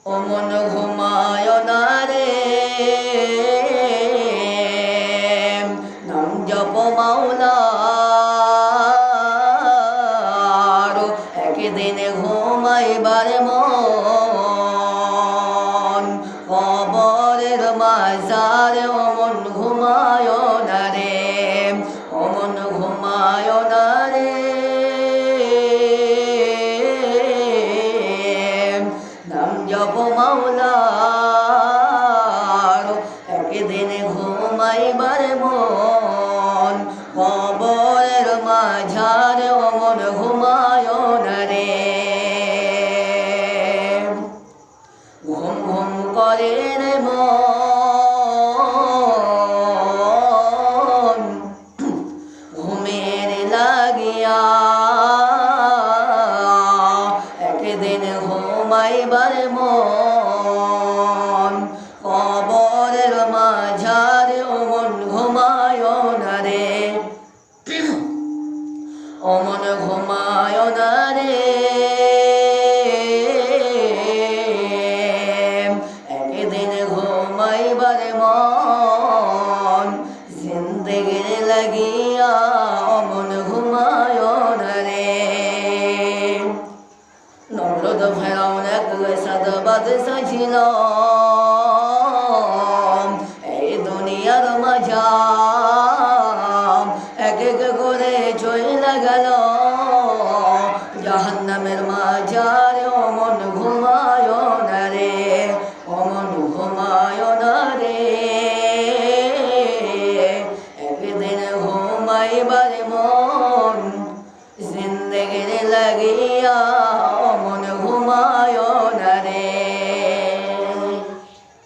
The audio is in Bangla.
অমন ঘুমায় না রে নাম জপ মাওলার একদিন ঘুমাইবার মন কবরের মাঝারে অমন ঘুমায় না রে অমন ঘুমায় না রে নাম জপ মাওলার একদিন ঘুমাইবার মন কবরের মাঝারে অমন ঘুমায় না রে ঘুম ঘুম করে রে মন ঘুমের লাগিয়া একদিন ঘুমাইবার মন কবরের মাঝারে অমন ঘুমায় না রে অমন ঘুমায় না রে একদিন ঘুমাইবার মন জিন্দেগির লাগিয়া অমন ঘুমায় না রে নমরুদ ফেরাউন এক সাদবাদ ছিল